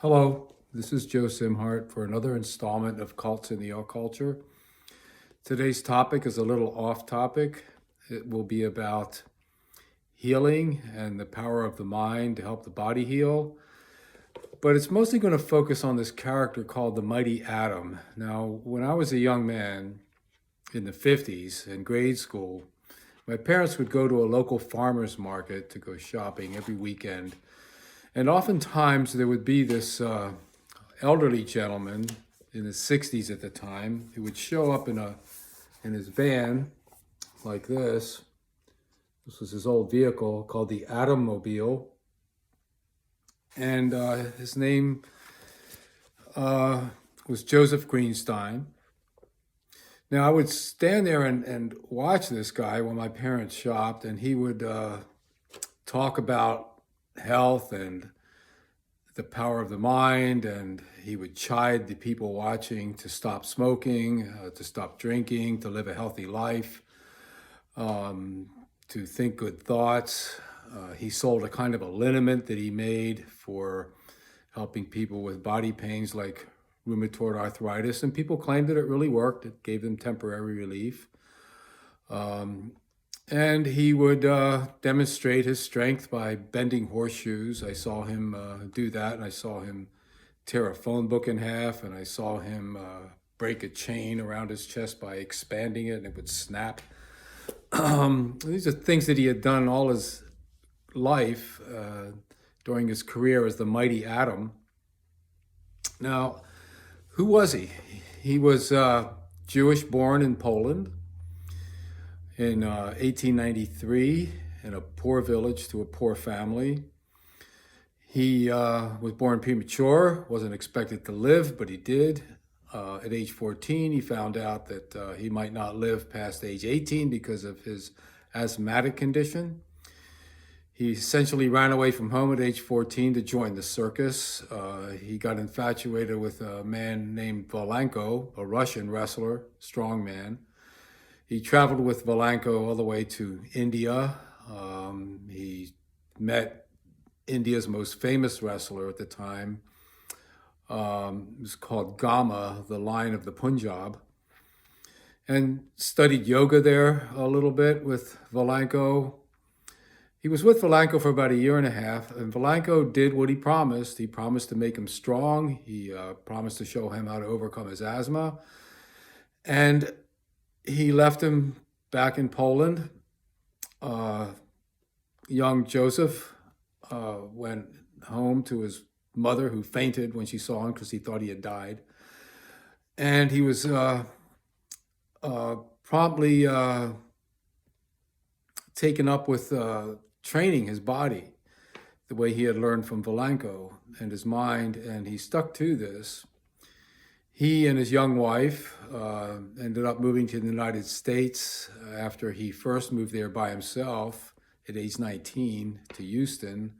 Hello, this is Joe Simhart for another installment of Cults in the Culture. Today's topic is a little off topic. It will be about healing and the power of the mind to help the body heal. But it's mostly going to focus on this character called the Mighty Atom. Now, when I was a young man in the 50s in grade school, my parents would go to a local farmer's market to go shopping every weekend. And oftentimes there would be this elderly gentleman in his 60s at the time who would show up in his van like this. This was his old vehicle called the Atommobile. And his name was Joseph Greenstein. Now I would stand there and watch this guy while my parents shopped, and he would talk about health and the power of the mind, and he would chide the people watching to stop smoking, to stop drinking, to live a healthy life, to think good thoughts. He sold a kind of a liniment that he made for helping people with body pains like rheumatoid arthritis, and people claimed that it really worked. It gave them temporary relief. And he would demonstrate his strength by bending horseshoes. I saw him do that, and I saw him tear a phone book in half, and I saw him break a chain around his chest by expanding it, and it would snap. These are things that he had done all his life during his career as the Mighty Atom. Now, who was he? He was Jewish, born in Poland in 1893 in a poor village to a poor family. He was born premature, wasn't expected to live, but he did. At age 14, he found out that he might not live past age 18 because of his asthmatic condition. He essentially ran away from home at age 14 to join the circus. He got infatuated with a man named Volanko, a Russian wrestler, strongman. He traveled with Volanko all the way to India. He met India's most famous wrestler at the time. It was called Gama, the Lion of the Punjab, and studied yoga there a little bit with Volanko. He was with Volanko for about a year and a half, and Volanko did what he promised. He promised to make him strong. He promised to show him how to overcome his asthma. And he left him back in Poland. Young Joseph went home to his mother, who fainted when she saw him because he thought he had died. And he was promptly taken up with training his body the way he had learned from Volanko and his mind, and he stuck to this. He and his young wife ended up moving to the United States after he first moved there by himself at age 19 to Houston.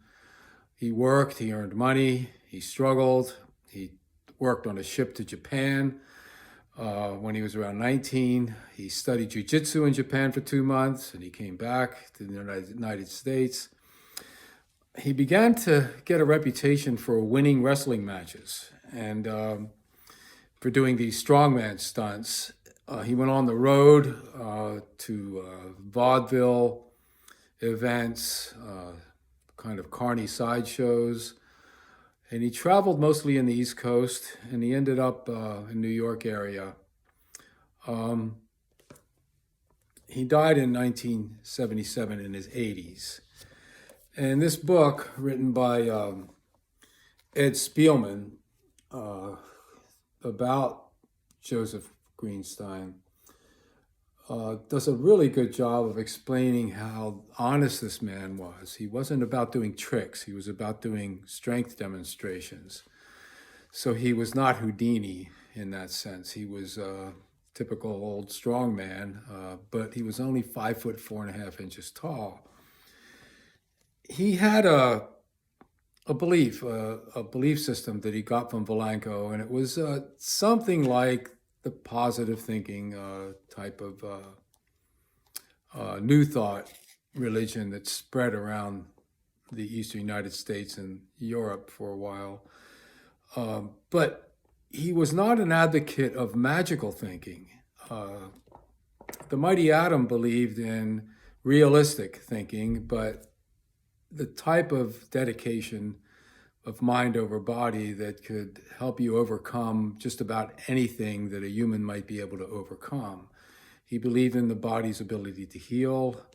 He worked, he earned money, he struggled. He worked on a ship to Japan when he was around 19. He studied jiu-jitsu in Japan for 2 months, and he came back to the United States. He began to get a reputation for winning wrestling matches, and for doing these strongman stunts. He went on the road to vaudeville events, kind of carny sideshows, and he traveled mostly in the East Coast, and he ended up in New York area. He died in 1977 in his 80s. And this book, written by Ed Spielman, about Joseph Greenstein, does a really good job of explaining how honest this man was. He wasn't about doing tricks. He was about doing strength demonstrations. So he was not Houdini in that sense. He was a typical old strong man, but he was only 5'4.5" tall. He had a belief system that he got from Volanko, and it was something like the positive thinking type of New Thought religion that spread around the Eastern United States and Europe for a while. But he was not an advocate of magical thinking. The mighty Atom believed in realistic thinking, but the type of dedication of mind over body that could help you overcome just about anything that a human might be able to overcome. He believed in the body's ability to heal.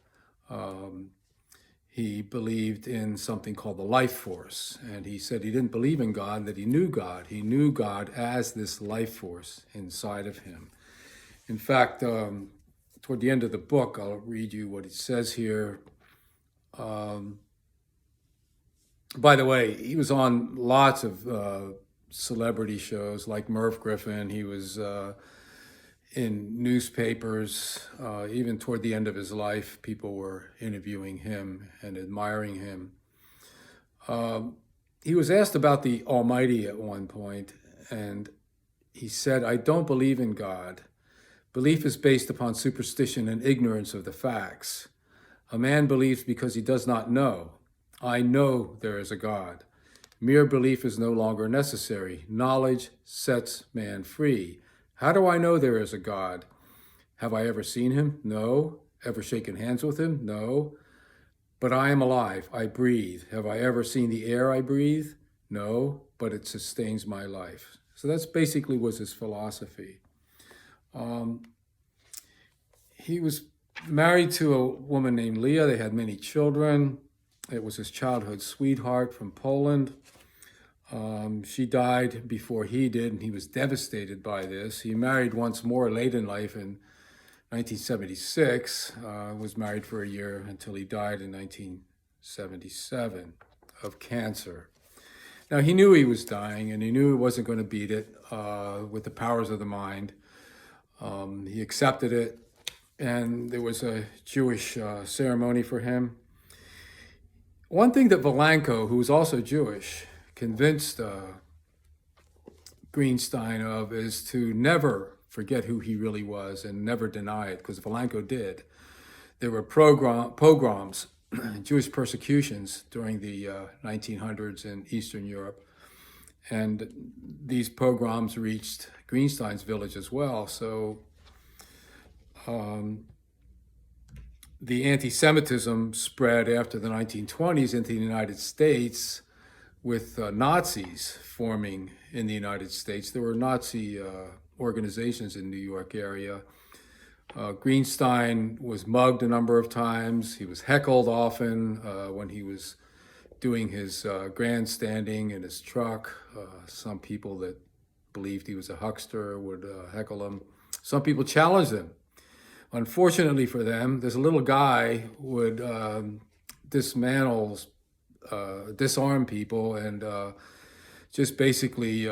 He believed in something called the life force. And he said he didn't believe in God, that he knew God. He knew God as this life force inside of him. In fact, toward the end of the book, I'll read you what it says here. By the way, he was on lots of celebrity shows like Merv Griffin. He was in newspapers. Even toward the end of his life, people were interviewing him and admiring him. He was asked about the Almighty at one point, and he said, "I don't believe in God. Belief is based upon superstition and ignorance of the facts. A man believes because he does not know. I know there is a God. Mere belief is no longer necessary. Knowledge sets man free. How do I know there is a God? Have I ever seen him? No. Ever shaken hands with him? No. But I am alive. I breathe. Have I ever seen the air I breathe? No. But it sustains my life." So that's basically was his philosophy. He was married to a woman named Leah. They had many children. It was his childhood sweetheart from Poland. She died before he did, and he was devastated by this. He married once more late in life in 1976, was married for a year until he died in 1977 of cancer. Now, he knew he was dying, and he knew he wasn't going to beat it with the powers of the mind. He accepted it, and there was a Jewish ceremony for him. One thing that Volanko, who was also Jewish, convinced Greenstein of is to never forget who he really was and never deny it, because Volanko did. There were pogroms, Jewish persecutions during the 1900s in Eastern Europe. And these pogroms reached Greenstein's village as well. So the anti-Semitism spread after the 1920s into the United States with Nazis forming in the United States. There were Nazi organizations in the New York area. Greenstein was mugged a number of times. He was heckled often when he was doing his grandstanding in his truck. Some people that believed he was a huckster would heckle him. Some people challenged him. Unfortunately for them, this little guy would disarm people and just basically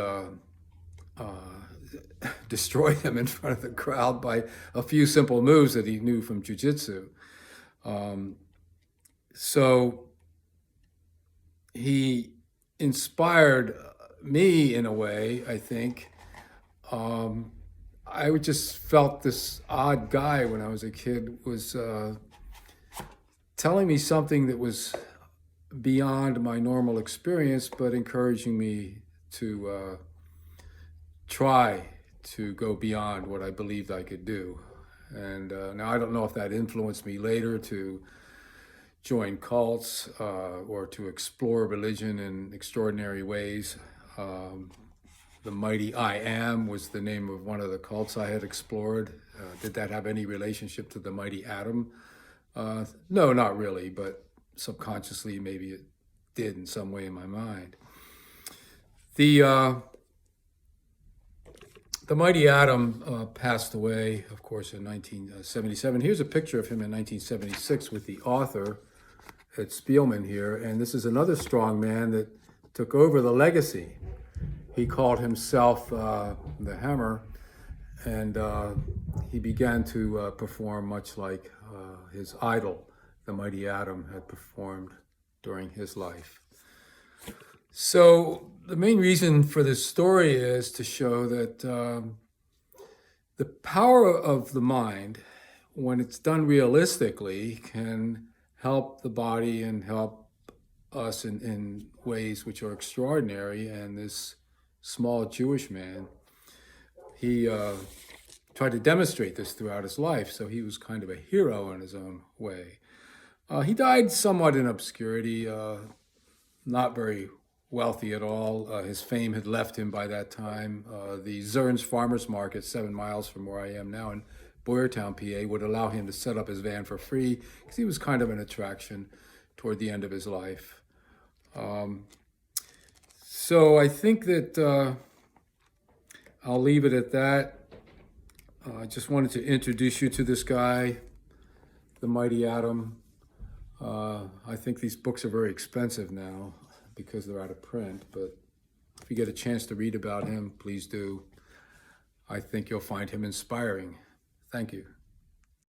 destroy them in front of the crowd by a few simple moves that he knew from jiu-jitsu. So he inspired me in a way, I think. I just felt this odd guy when I was a kid was telling me something that was beyond my normal experience, but encouraging me to try to go beyond what I believed I could do. And now I don't know if that influenced me later to join cults or to explore religion in extraordinary ways. The Mighty I Am was the name of one of the cults I had explored. Did that have any relationship to the Mighty Atom? No, not really, but subconsciously maybe it did in some way in my mind. The Mighty Atom passed away, of course, in 1977. Here's a picture of him in 1976 with the author at Spielman here, and this is another strong man that took over the legacy. He called himself the Hammer, and he began to perform much like his idol, the Mighty Atom, had performed during his life. So the main reason for this story is to show that the power of the mind, when it's done realistically, can help the body and help us in ways which are extraordinary. And this small Jewish man. He tried to demonstrate this throughout his life, so he was kind of a hero in his own way. He died somewhat in obscurity, not very wealthy at all. His fame had left him by that time. The Zern's Farmers Market, 7 miles from where I am now in Boyertown, PA, would allow him to set up his van for free because he was kind of an attraction toward the end of his life. So I think that I'll leave it at that. I just wanted to introduce you to this guy, the Mighty Atom. I think these books are very expensive now because they're out of print, but if you get a chance to read about him, please do. I think you'll find him inspiring. Thank you.